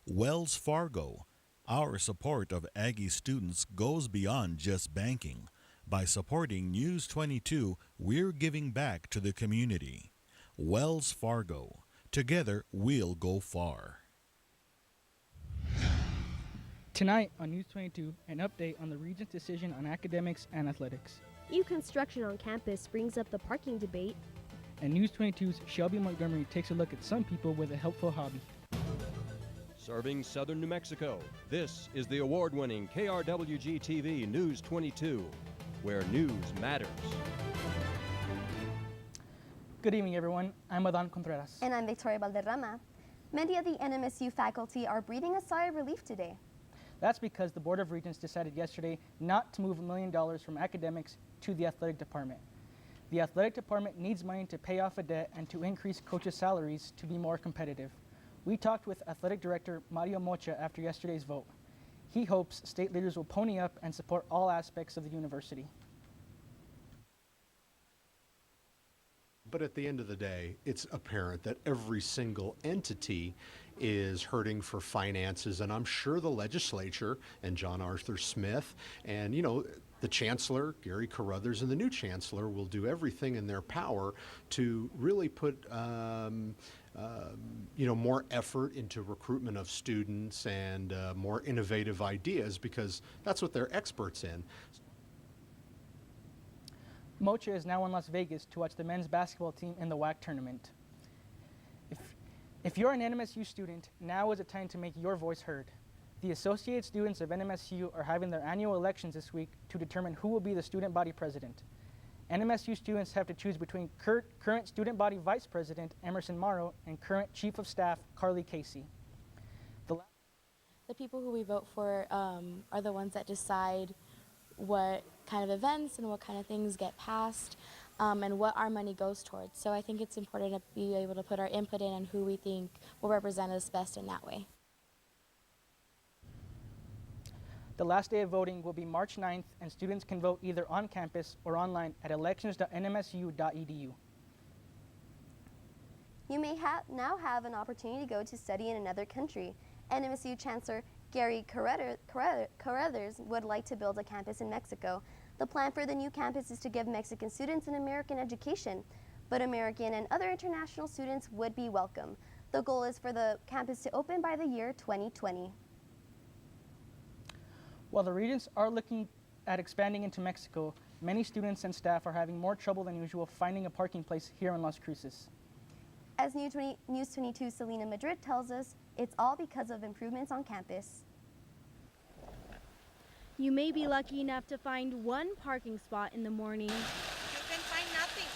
Wells Fargo. Our support of Aggie students goes beyond just banking. By supporting News 22, we're giving back to the community. Wells Fargo. Together, we'll go far. Tonight on News 22, an update on the Regent's decision on academics and athletics. New construction on campus brings up the parking debate. And News 22's Shelby Montgomery takes a look at some people with a helpful hobby. Serving southern New Mexico, this is the award-winning KRWG-TV News 22, where news matters. Good evening, everyone. I'm Adan Contreras. And I'm Victoria Valderrama. Many of the NMSU faculty are breathing a sigh of relief today. That's because the Board of Regents decided yesterday not to move $1 million from academics to the athletic department. The athletic department needs money to pay off a debt and to increase coaches' salaries to be more competitive. We talked with Athletic Director Mario Mocha after yesterday's vote. He hopes state leaders will pony up and support all aspects of the university. But at the end of the day, it's apparent that every single entity is hurting for finances, and I'm sure the legislature and John Arthur Smith and, the Chancellor, Gary Carruthers, and the new Chancellor will do everything in their power to really put more effort into recruitment of students and more innovative ideas, because that's what they're experts in. Mocha is now in Las Vegas to watch the men's basketball team in the WAC tournament. If you're an NMSU student, now is the time to make your voice heard. The Associated Students of NMSU are having their annual elections this week to determine who will be the student body president. NMSU students have to choose between current student body vice president Emerson Morrow and current chief of staff Carly Casey. The people who we vote for are the ones that decide what kind of events and what kind of things get passed and what our money goes towards. So I think it's important to be able to put our input in on who we think will represent us best in that way. The last day of voting will be March 9th, and students can vote either on campus or online at elections.nmsu.edu. You may now have an opportunity to go to study in another country. NMSU Chancellor Gary Carruthers would like to build a campus in Mexico. The plan for the new campus is to give Mexican students an American education, but American and other international students would be welcome. The goal is for the campus to open by the year 2020. While the Regents are looking at expanding into Mexico, many students and staff are having more trouble than usual finding a parking place here in Las Cruces. As News 22 Selena Madrid tells us, it's all because of improvements on campus. You may be lucky enough to find one parking spot in the morning. You can find nothing.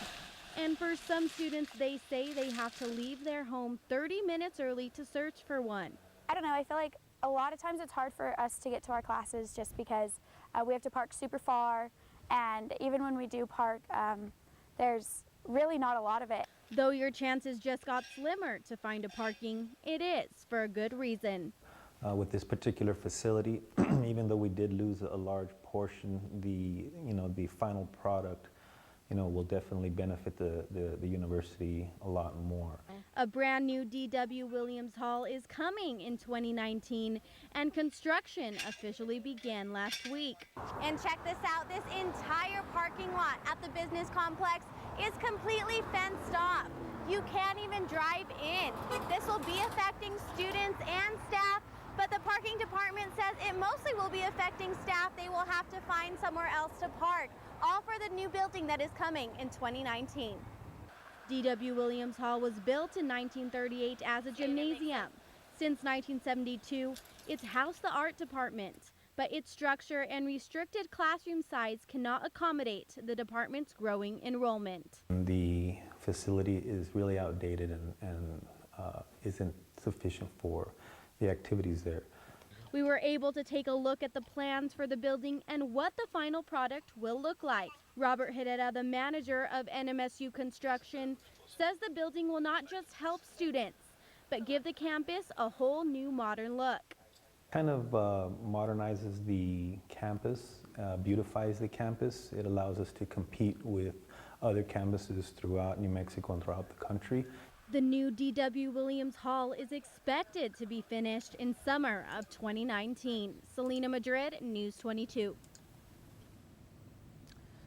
And for some students, they say they have to leave their home 30 minutes early to search for one. I don't know, I feel like a lot of times it's hard for us to get to our classes just because we have to park super far, and even when we do park, there's really not a lot of it. Though your chances just got slimmer to find a parking, it is for a good reason. With this particular facility, even though we did lose a large portion, the final product, will definitely benefit the university a lot more. A brand new D.W. Williams Hall is coming in 2019, and construction officially began last week. And check this out, this entire parking lot at the business complex is completely fenced off. You can't even drive in. This will be affecting students and staff, but the parking department says it mostly will be affecting staff. They will have to find somewhere else to park, all for the new building that is coming in 2019. D.W. Williams Hall was built in 1938 as a gymnasium. Since 1972, it's housed the art department, but its structure and restricted classroom size cannot accommodate the department's growing enrollment. The facility is really outdated and isn't sufficient for the activities there. We were able to take a look at the plans for the building and what the final product will look like. Robert Herrera, the manager of NMSU Construction, says the building will not just help students, but give the campus a whole new modern look. Kind of modernizes the campus, beautifies the campus. It allows us to compete with other campuses throughout New Mexico and throughout the country. The new D.W. Williams Hall is expected to be finished in summer of 2019. Selena Madrid, News 22.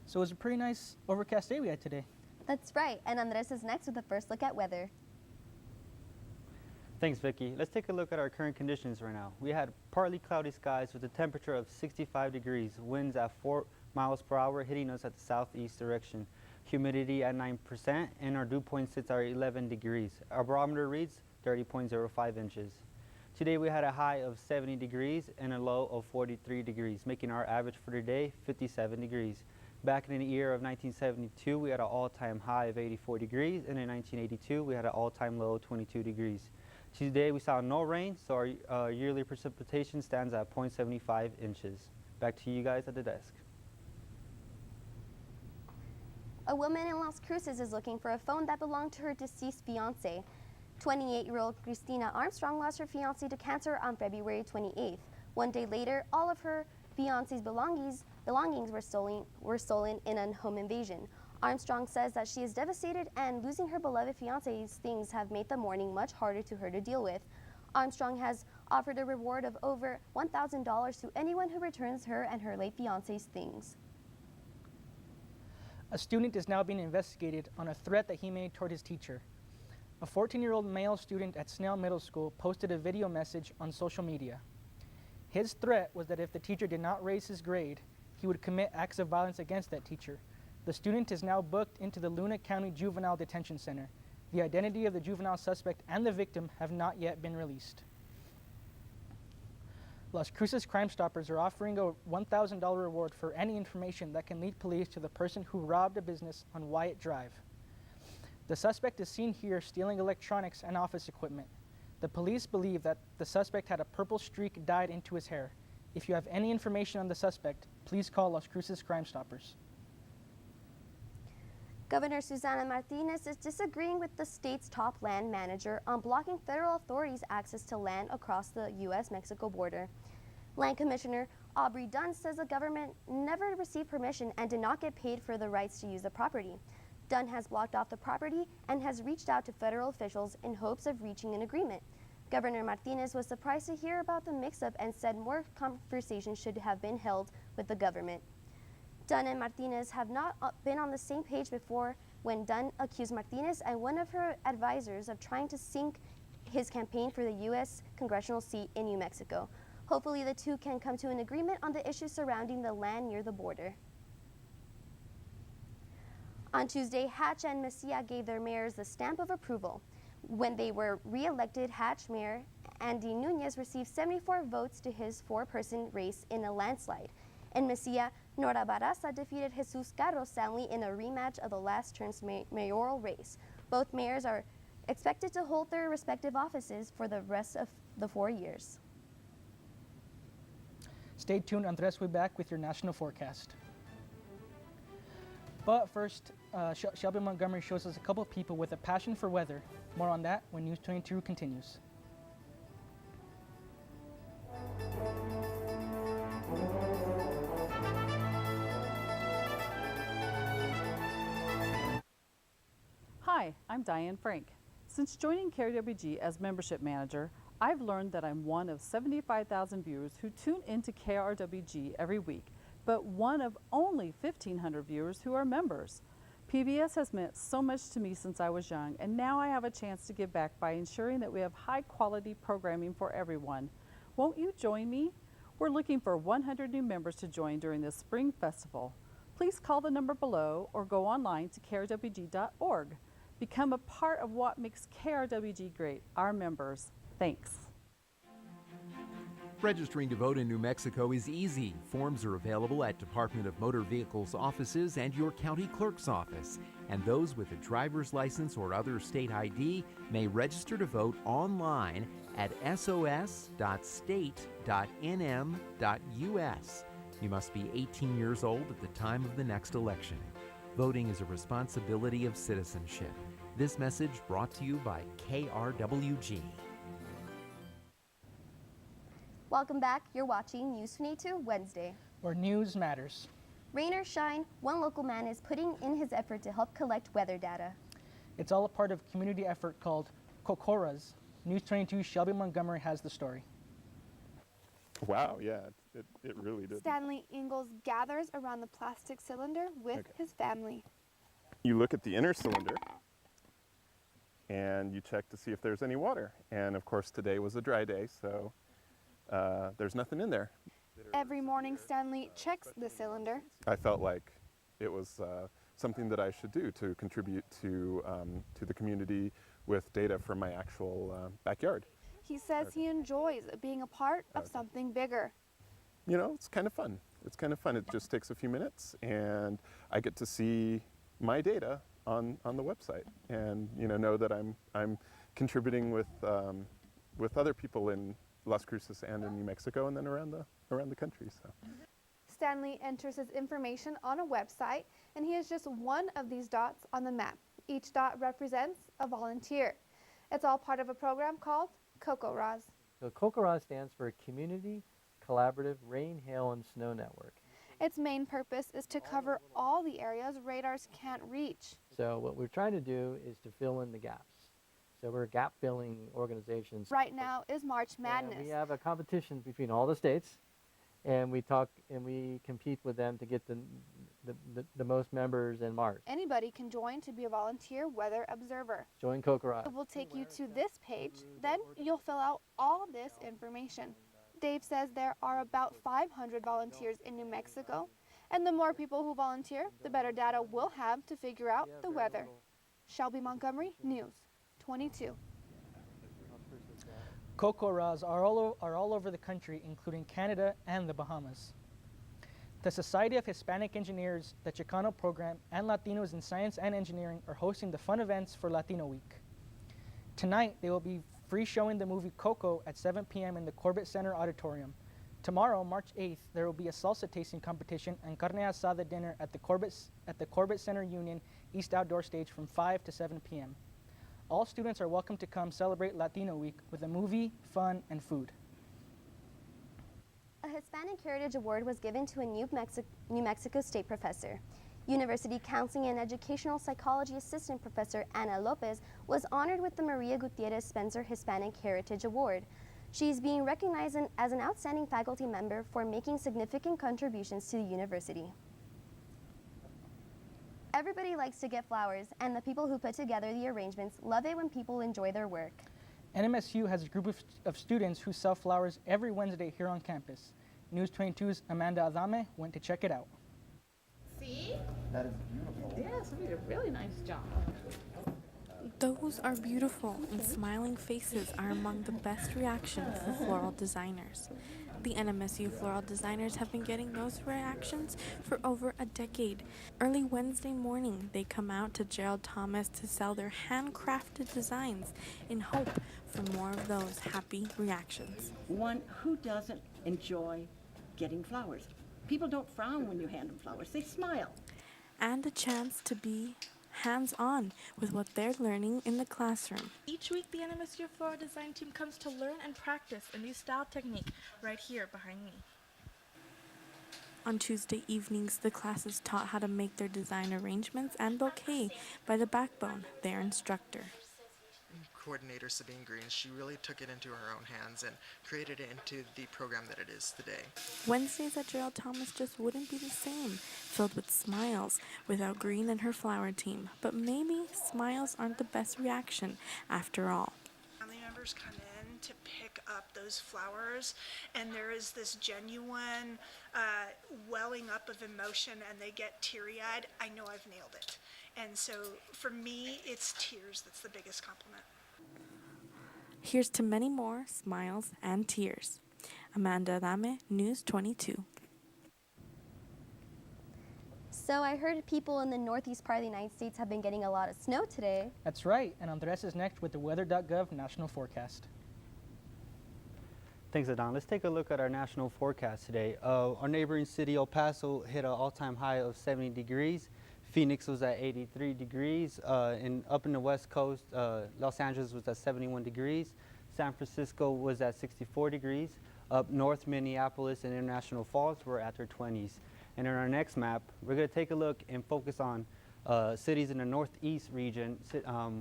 So it was a pretty nice overcast day we had today. That's right, and Andres is next with a first look at weather. Thanks, Vicky. Let's take a look at our current conditions right now. We had partly cloudy skies with a temperature of 65 degrees, winds at 4 miles per hour hitting us at the southeast direction, humidity at 9%, and our dew point sits at 11 degrees. Our barometer reads 30.05 inches. Today we had a high of 70 degrees and a low of 43 degrees, making our average for the day 57 degrees. Back in the year of 1972, we had an all-time high of 84 degrees, and in 1982, we had an all-time low of 22 degrees. Today, we saw no rain, so our yearly precipitation stands at 0.75 inches. Back to you guys at the desk. A woman in Las Cruces is looking for a phone that belonged to her deceased fiancé. 28-year-old Christina Armstrong lost her fiancé to cancer on February 28th. One day later, all of her fiancé's belongings were stolen in a home invasion. Armstrong says that she is devastated and losing her beloved fiancé's things have made the morning much harder to her to deal with. Armstrong has offered a reward of over $1,000 to anyone who returns her and her late fiancé's things. A student is now being investigated on a threat that he made toward his teacher. A 14-year-old male student at Snell Middle School posted a video message on social media. His threat was that if the teacher did not raise his grade, he would commit acts of violence against that teacher. The student is now booked into the Luna County Juvenile Detention Center. The identity of the juvenile suspect and the victim have not yet been released. Las Cruces Crime Stoppers are offering a $1,000 reward for any information that can lead police to the person who robbed a business on Wyatt Drive. The suspect is seen here stealing electronics and office equipment. The police believe that the suspect had a purple streak dyed into his hair. If you have any information on the suspect, please call Las Cruces Crime Stoppers. Governor Susana Martinez is disagreeing with the state's top land manager on blocking federal authorities' access to land across the U.S.-Mexico border. Land Commissioner Aubrey Dunn says the government never received permission and did not get paid for the rights to use the property. Dunn has blocked off the property and has reached out to federal officials in hopes of reaching an agreement. Governor Martinez was surprised to hear about the mix-up and said more conversations should have been held with the government. Dunn and Martinez have not been on the same page before when Dunn accused Martinez and one of her advisors of trying to sink his campaign for the U.S. congressional seat in New Mexico. Hopefully the two can come to an agreement on the issues surrounding the land near the border. On Tuesday, Hatch and Mesilla gave their mayors the stamp of approval. When they were re-elected, Hatch Mayor Andy Nunez received 74 votes to his four-person race in a landslide. In Mesilla, Nora Barraza defeated Jesus Carlos Stanley in a rematch of the last term's mayoral race. Both mayors are expected to hold their respective offices for the rest of the 4 years. Stay tuned, Andres will be back with your national forecast. But first, Shelby Montgomery shows us a couple of people with a passion for weather. More on that when News 22 continues. Hi, I'm Diane Frank. Since joining KRWG as membership manager, I've learned that I'm one of 75,000 viewers who tune into KRWG every week, but one of only 1,500 viewers who are members. PBS has meant so much to me since I was young, and now I have a chance to give back by ensuring that we have high-quality programming for everyone. Won't you join me? We're looking for 100 new members to join during this spring festival. Please call the number below or go online to krwg.org. Become a part of what makes KRWG great, our members. Thanks. Registering to vote in New Mexico is easy. Forms are available at Department of Motor Vehicles offices and your county clerk's office. And those with a driver's license or other state ID may register to vote online at sos.state.nm.us. You must be 18 years old at the time of the next election. Voting is a responsibility of citizenship. This message brought to you by KRWG. Welcome back. You're watching News 22 Wednesday, where news matters. Rain or shine, one local man is putting in his effort to help collect weather data. It's all a part of a community effort called COCORA's. News22 Shelby Montgomery has the story. Wow, yeah, it really did. Stanley Ingalls gathers around the plastic cylinder with his family. You look at the inner cylinder and you check to see if there's any water. And of course today was a dry day, so there's nothing in there. Every morning, Stanley checks the cylinder. I felt like it was something that I should do to contribute to the community with data from my actual backyard. He says he enjoys being a part of something bigger. You know, it's kind of fun. It's kind of fun. It just takes a few minutes and I get to see my data on the website and know that I'm contributing with other people in Las Cruces and in New Mexico and then around the country. So. Stanley enters his information on a website and he is just one of these dots on the map. Each dot represents a volunteer. It's all part of a program called COCORA's. So COCORA's stands for Community Collaborative Rain, Hail, and Snow Network. Its main purpose is to cover all the areas radars can't reach. So what we're trying to do is to fill in the gaps. So we're gap-filling organizations. Right now is March Madness. And we have a competition between all the states, and we compete with them to get the most members in March. Anybody can join to be a volunteer weather observer. Join COCORA. It will take you to this page, then you'll fill out all this information. Dave says there are about 500 volunteers in New Mexico, and the more people who volunteer, the better data we'll have to figure out the weather. Shelby Montgomery, News 22. COCORAs are all over the country, including Canada and the Bahamas. The Society of Hispanic Engineers, the Chicano program, and Latinos in Science and Engineering are hosting the fun events for Latino Week. Tonight, they will be free showing the movie Coco at 7 p.m. in the Corbett Center Auditorium. Tomorrow, March 8th, there will be a salsa tasting competition and carne asada dinner at the Corbett Center Union East Outdoor Stage from 5 to 7 p.m. All students are welcome to come celebrate Latino Week with a movie, fun, and food. A Hispanic Heritage Award was given to a New Mexico State professor. University Counseling and Educational Psychology Assistant Professor Ana Lopez was honored with the Maria Gutierrez Spencer Hispanic Heritage Award. She is being recognized as an outstanding faculty member for making significant contributions to the university. Everybody likes to get flowers, and the people who put together the arrangements love it when people enjoy their work. NMSU has a group of students who sell flowers every Wednesday here on campus. News22's Amanda Adame went to check it out. See? That is beautiful. Yes, we did a really nice job. Those are beautiful, and smiling faces are among the best reactions for floral designers. The NMSU floral designers have been getting those reactions for over a decade. Early Wednesday morning, they come out to Gerald Thomas to sell their handcrafted designs in hope for more of those happy reactions. One who doesn't enjoy getting flowers. People don't frown when you hand them flowers, they smile. And a chance to be hands-on with what they're learning in the classroom. Each week, the NMSU floral design team comes to learn and practice a new style technique right here behind me. On Tuesday evenings, the class is taught how to make their design arrangements and bouquet by the Backbone, their instructor. Coordinator Sabine Green, she really took it into her own hands and created it into the program that it is today. Wednesdays at Gerald Thomas just wouldn't be the same, filled with smiles without Green and her flower team. But maybe smiles aren't the best reaction after all. Family members come in to pick up those flowers, and there is this genuine welling up of emotion, and they get teary-eyed. I know I've nailed it. And so for me, it's tears that's the biggest compliment. Here's to many more smiles and tears. Amanda Adame, News22. So I heard people in the northeast part of the United States have been getting a lot of snow today. That's right, and Andres is next with the weather.gov national forecast. Thanks, Adon. Let's take a look at our national forecast today. Our neighboring city, El Paso, hit an all-time high of 70 degrees. Phoenix was at 83 degrees. Up in the West Coast, Los Angeles was at 71 degrees. San Francisco was at 64 degrees. Up north, Minneapolis and International Falls were at their 20s. And in our next map, we're going to take a look and focus on cities in the northeast region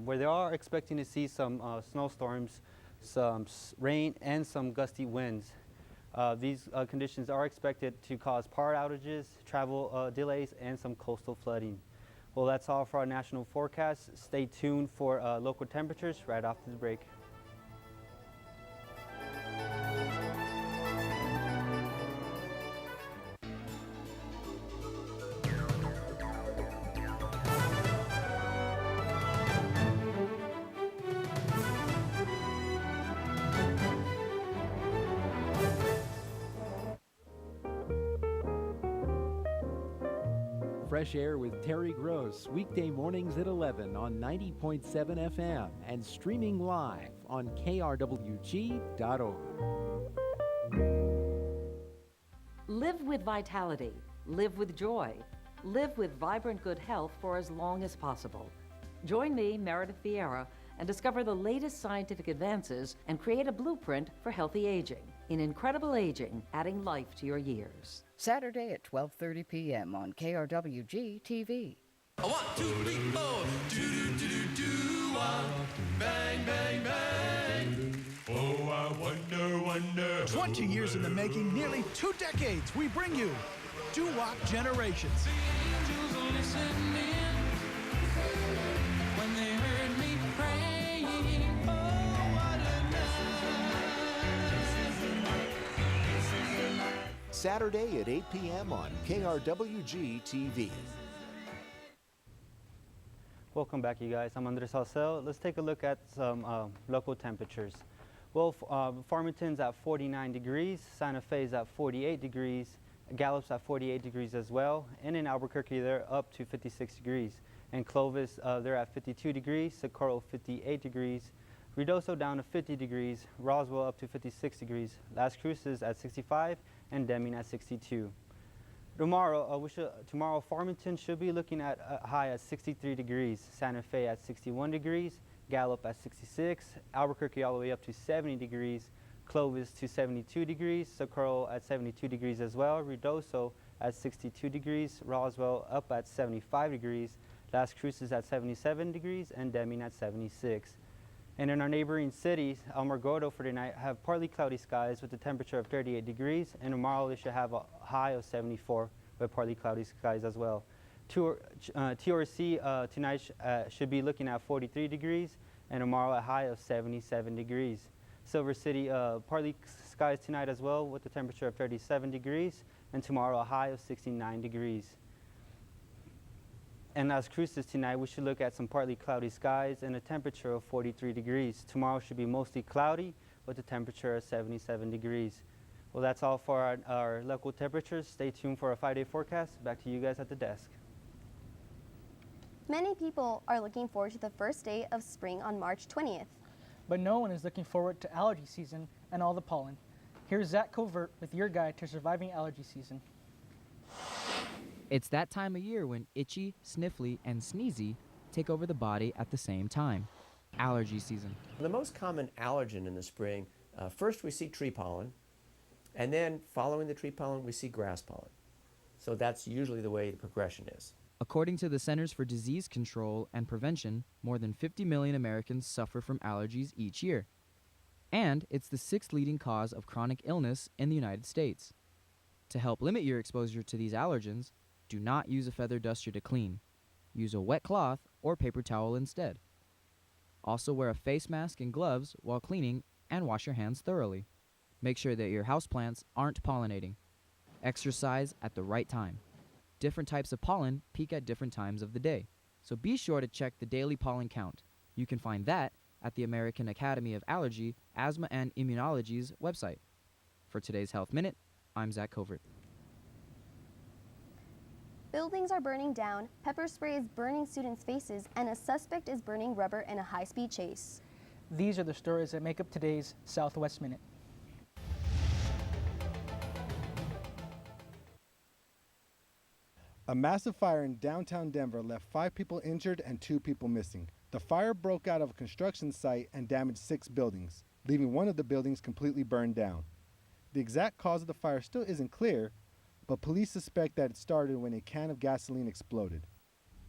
where they are expecting to see some snowstorms, some rain, and some gusty winds. These conditions are expected to cause power outages, travel delays, and some coastal flooding. Well, that's all for our national forecast. Stay tuned for local temperatures right after the break. Fresh Air with Terry Gross, weekday mornings at 11 on 90.7 FM and streaming live on KRWG.org. Live with vitality, live with joy, live with vibrant good health for as long as possible. Join me, Meredith Vieira, and discover the latest scientific advances and create a blueprint for healthy aging. In Incredible Aging, adding life to your years. Saturday at 12:30 p.m. on KRWG-TV. 1, 2, 3, 4. Bang, bang, bang. Oh, I wonder. 20 years in the making, nearly 2 decades, we bring you Doo-Wop Generations. The angels are listening when they heard me praying. Oh, what a night. Saturday at 8 p.m. on KRWG-TV. Welcome back, you guys. I'm Andres Salcel. Let's take a look at some local temperatures. Well, Farmington's at 49 degrees, Santa Fe's at 48 degrees, Gallup's at 48 degrees as well, and in Albuquerque they're up to 56 degrees. And Clovis, they're at 52 degrees, Socorro 58 degrees, Ruidoso down to 50 degrees, Roswell up to 56 degrees, Las Cruces at 65, and Deming at 62. Tomorrow Farmington should be looking at a high at 63 degrees, Santa Fe at 61 degrees, Gallup at 66, Albuquerque all the way up to 70 degrees, Clovis to 72 degrees, Socorro at 72 degrees as well, Ruidoso at 62 degrees, Roswell up at 75 degrees, Las Cruces at 77 degrees, and Deming at 76. And in our neighboring cities, Amargoto for tonight have partly cloudy skies with a temperature of 38 degrees, and tomorrow they should have a high of 74 with partly cloudy skies as well. TRC tonight should be looking at 43 degrees, and tomorrow a high of 77 degrees. Silver City, partly skies tonight as well with a temperature of 37 degrees, and tomorrow a high of 69 degrees. And Las Cruces tonight, we should look at some partly cloudy skies and a temperature of 43 degrees. Tomorrow should be mostly cloudy with a temperature of 77 degrees. Well, that's all for our local temperatures. Stay tuned for a 5-day forecast. Back to you guys at the desk. Many people are looking forward to the first day of spring on March 20th. But no one is looking forward to allergy season and all the pollen. Here's Zach Covert with your guide to surviving allergy season. It's that time of year when itchy, sniffly, and sneezy take over the body at the same time. Allergy season. The most common allergen in the spring, first we see tree pollen, and then following the tree pollen we see grass pollen. So that's usually the way the progression is. According to the Centers for Disease Control and Prevention, more than 50 million Americans suffer from allergies each year. And it's the 6th leading cause of chronic illness in the United States. To help limit your exposure to these allergens, do not use a feather duster to clean. Use a wet cloth or paper towel instead. Also wear a face mask and gloves while cleaning and wash your hands thoroughly. Make sure that your houseplants aren't pollinating. Exercise at the right time. Different types of pollen peak at different times of the day, so be sure to check the daily pollen count. You can find that at the American Academy of Allergy, Asthma, and Immunology's website. For today's Health Minute, I'm Zach Covert. Buildings are burning down, pepper spray is burning students' faces, and a suspect is burning rubber in a high-speed chase. These are the stories that make up today's Southwest Minute. A massive fire in downtown Denver left 5 people injured and 2 people missing. The fire broke out of a construction site and damaged 6 buildings, leaving one of the buildings completely burned down. The exact cause of the fire still isn't clear, but police suspect that it started when a can of gasoline exploded.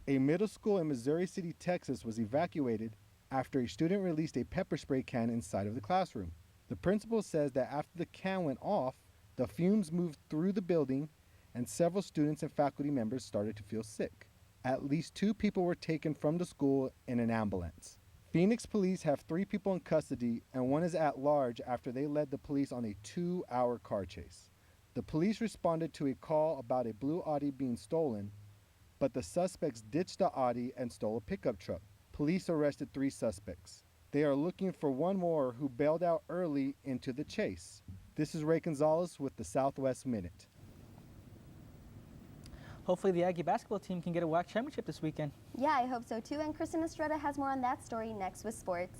A middle school in Missouri City, Texas was evacuated after a student released a pepper spray can inside of the classroom. The principal says that after the can went off, the fumes moved through the building and several students and faculty members started to feel sick. At least 2 people were taken from the school in an ambulance. Phoenix police have 3 people in custody and 1 is at large after they led the police on a 2-hour car chase. The police responded to a call about a blue Audi being stolen, but the suspects ditched the Audi and stole a pickup truck. Police arrested 3 suspects. They are looking for 1 more who bailed out early into the chase. This is Ray Gonzalez with the Southwest Minute. Hopefully the Aggie basketball team can get a WAC championship this weekend. Yeah, I hope so too. And Kristen Estrada has more on that story next with sports.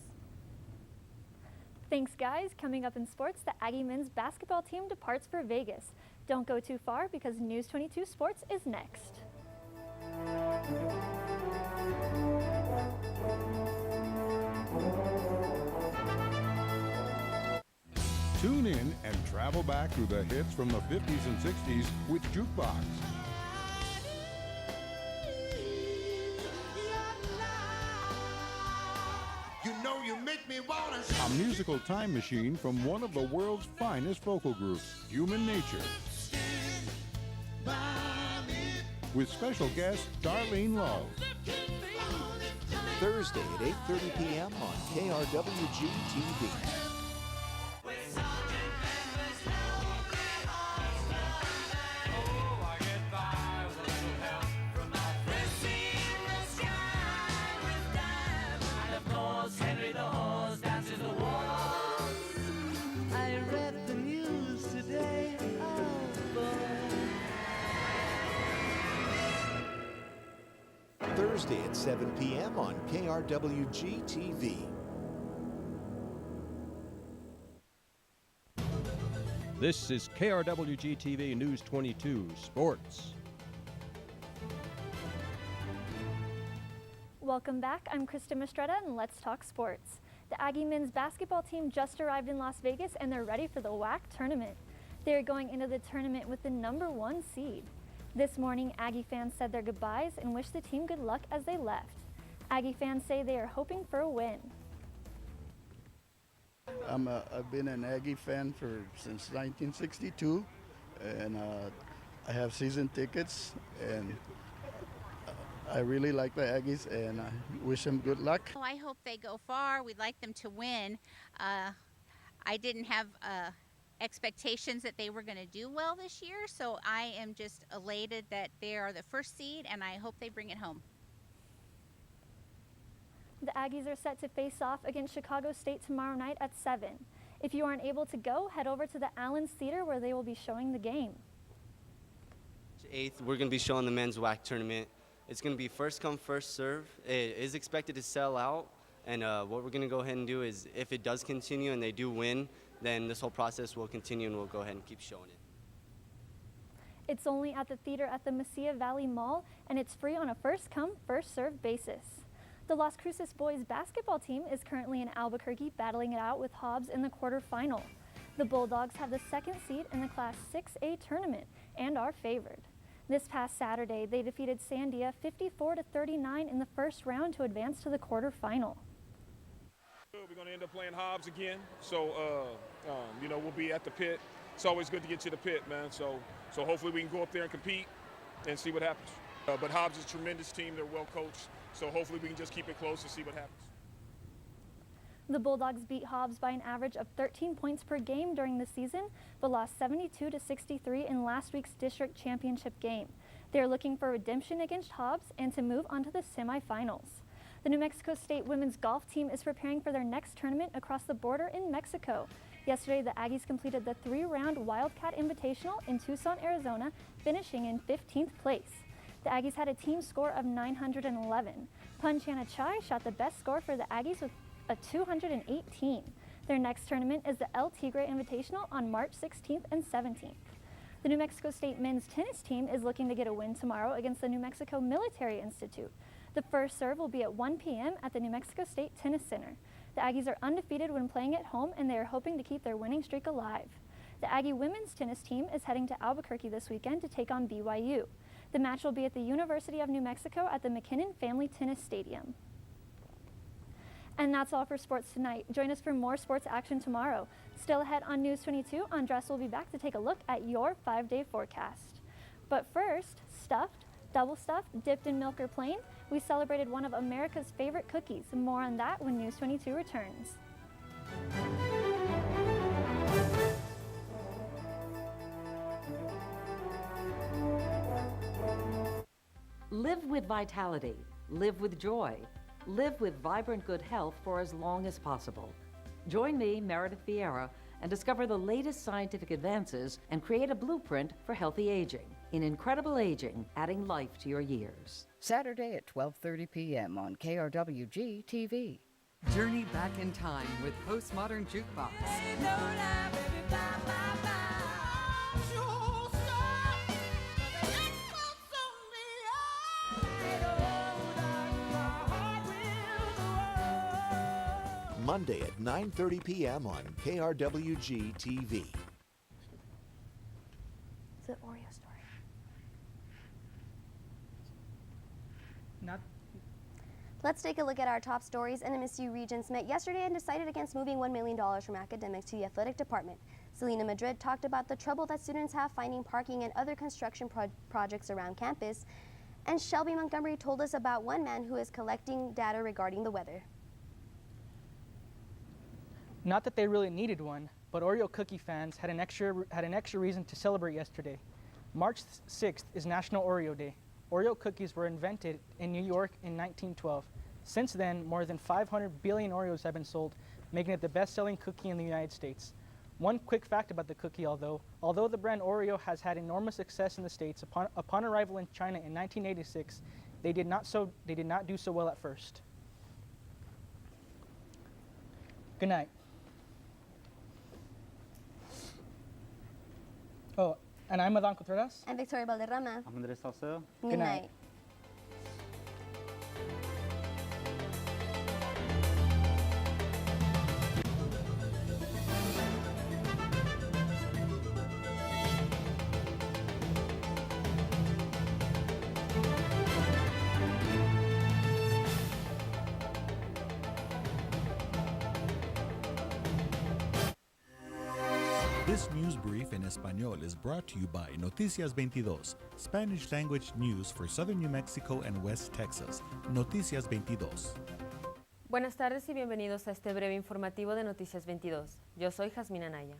Thanks, guys. Coming up in sports, the Aggie men's basketball team departs for Vegas. Don't go too far because News22 Sports is next. Tune in and travel back through the hits from the 50s and 60s with Jukebox. A musical time machine from one of the world's finest vocal groups, Human Nature. With special guest Darlene Love. Thursday at 8:30 p.m. on KRWG-TV. Thursday at 7 p.m. on KRWG-TV. This is KRWG-TV News22 Sports. Welcome back. I'm Kristen Estrada and let's talk sports. The Aggie men's basketball team just arrived in Las Vegas and they're ready for the WAC tournament. They're going into the tournament with the #1 seed. This morning, Aggie fans said their goodbyes and wished the team good luck as they left. Aggie fans say they are hoping for a win. I've been an Aggie fan since 1962, and I have season tickets, and I really like the Aggies, and I wish them good luck. Oh, I hope they go far. We'd like them to win. I didn't have expectations that they were going to do well this year, so I am just elated that they are the first seed, and I hope they bring it home. The Aggies are set to face off against Chicago State tomorrow night at 7. If you aren't able to go, head over to the Allens Theater where they will be showing the game. 8th, we're going to be showing the men's WAC tournament. It's going to be first come, first serve. It is expected to sell out, and what we're going to go ahead and do is if it does continue and they do win, then this whole process will continue and we'll go ahead and keep showing it. It's only at the theater at the Mesilla Valley Mall, and it's free on a first-come, first-served basis. The Las Cruces boys basketball team is currently in Albuquerque battling it out with Hobbs in the quarterfinal. The Bulldogs have the 2nd seed in the Class 6A tournament and are favored. This past Saturday, they defeated Sandia 54-39 in the first round to advance to the quarterfinal. We're going to end up playing Hobbs again, so we'll be at the pit. It's always good to get to the pit, man. So hopefully we can go up there and compete and see what happens. But Hobbs is a tremendous team. They're well coached, so hopefully we can just keep it close and see what happens. The Bulldogs beat Hobbs by an average of 13 points per game during the season, but lost 72-63 in last week's district championship game. They are looking for redemption against Hobbs and to move on to the semifinals. The New Mexico State women's golf team is preparing for their next tournament across the border in Mexico. Yesterday, the Aggies completed the 3-round Wildcat Invitational in Tucson, Arizona, finishing in 15th place. The Aggies had a team score of 911. Punchana Chai shot the best score for the Aggies with a 218. Their next tournament is the El Tigre Invitational on March 16th and 17th. The New Mexico State men's tennis team is looking to get a win tomorrow against the New Mexico Military Institute. The first serve will be at 1 p.m. at the New Mexico State Tennis Center. The Aggies are undefeated when playing at home, and they are hoping to keep their winning streak alive. The Aggie women's tennis team is heading to Albuquerque this weekend to take on BYU. The match will be at the University of New Mexico at the McKinnon Family Tennis Stadium. And that's all for sports tonight. Join us for more sports action tomorrow. Still ahead on News 22, Andres will be back to take a look at your 5-day forecast. But first, stuffed, double stuffed, dipped in milk or plain, we celebrated one of America's favorite cookies. More on that when News 22 returns. Live with vitality. Live with joy. Live with vibrant good health for as long as possible. Join me, Meredith Vieira, and discover the latest scientific advances and create a blueprint for healthy aging. In Incredible Aging, adding life to your years. Saturday at 12:30 p.m. on KRWG-TV. Journey back in time with Postmodern Jukebox. Monday at 9:30 p.m. on KRWG-TV. It's an Oreo story. Not. Let's take a look at our top stories. NMSU regents met yesterday and decided against moving $1 million from academics to the athletic department. Selena Madrid talked about the trouble that students have finding parking and other construction projects around campus. And Shelby Montgomery told us about one man who is collecting data regarding the weather. Not that they really needed one, but Oreo cookie fans had an extra reason to celebrate yesterday. March 6th is National Oreo Day. Oreo cookies were invented in New York in 1912. Since then, more than 500 billion Oreos have been sold, making it the best-selling cookie in the United States. One quick fact about the cookie, although the brand Oreo has had enormous success in the States, upon arrival in China in 1986, they did not do so well at first. Good night. Oh, and I'm Adán Contreras. I'm Victoria Valderrama. I'm Andres Salcedo. Good night. This news brief in Español is brought to you by Noticias 22, Spanish language news for southern New Mexico and West Texas. Noticias 22. Buenas tardes y bienvenidos a este breve informativo de Noticias 22. Yo soy Jazmín Anaya.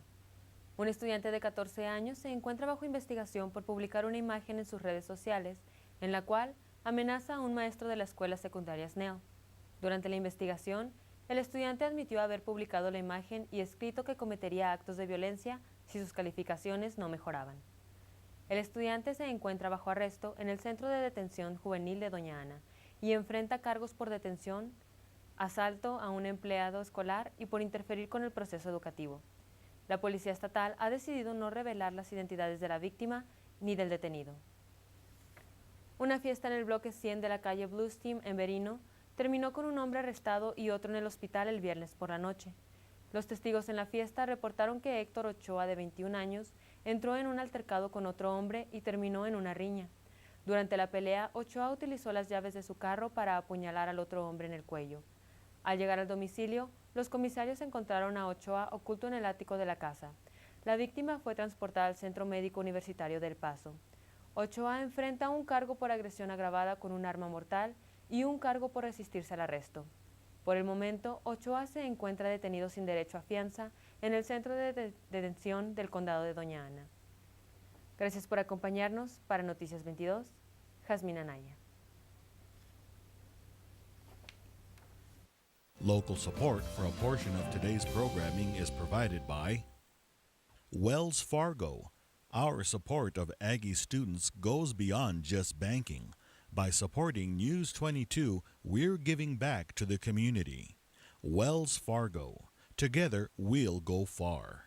Un estudiante de 14 años se encuentra bajo investigación por publicar una imagen en sus redes sociales en la cual amenaza a un maestro de la escuela secundaria Snell. Durante la investigación, el estudiante admitió haber publicado la imagen y escrito que cometería actos de violencia si sus calificaciones no mejoraban. El estudiante se encuentra bajo arresto en el Centro de Detención Juvenil de Doña Ana y enfrenta cargos por detención, asalto a un empleado escolar y por interferir con el proceso educativo. La Policía Estatal ha decidido no revelar las identidades de la víctima ni del detenido. Una fiesta en el bloque 100 de la calle Blues Team en Berino terminó con un hombre arrestado y otro en el hospital el viernes por la noche. Los testigos en la fiesta reportaron que Héctor Ochoa, de 21 años, entró en un altercado con otro hombre y terminó en una riña. Durante la pelea, Ochoa utilizó las llaves de su carro para apuñalar al otro hombre en el cuello. Al llegar al domicilio, los comisarios encontraron a Ochoa oculto en el ático de la casa. La víctima fue transportada al Centro Médico Universitario del Paso. Ochoa enfrenta un cargo por agresión agravada con un arma mortal y un cargo por resistirse al arresto. Por el momento, Ochoa se encuentra detenido sin derecho a fianza en el Centro de Detención del Condado de Doña Ana. Gracias por acompañarnos. Para Noticias 22, Jazmín Anaya. Local support for a portion of today's programming is provided by Wells Fargo. Our support of Aggie students goes beyond just banking. By supporting News 22, we're giving back to the community. Wells Fargo. Together, we'll go far.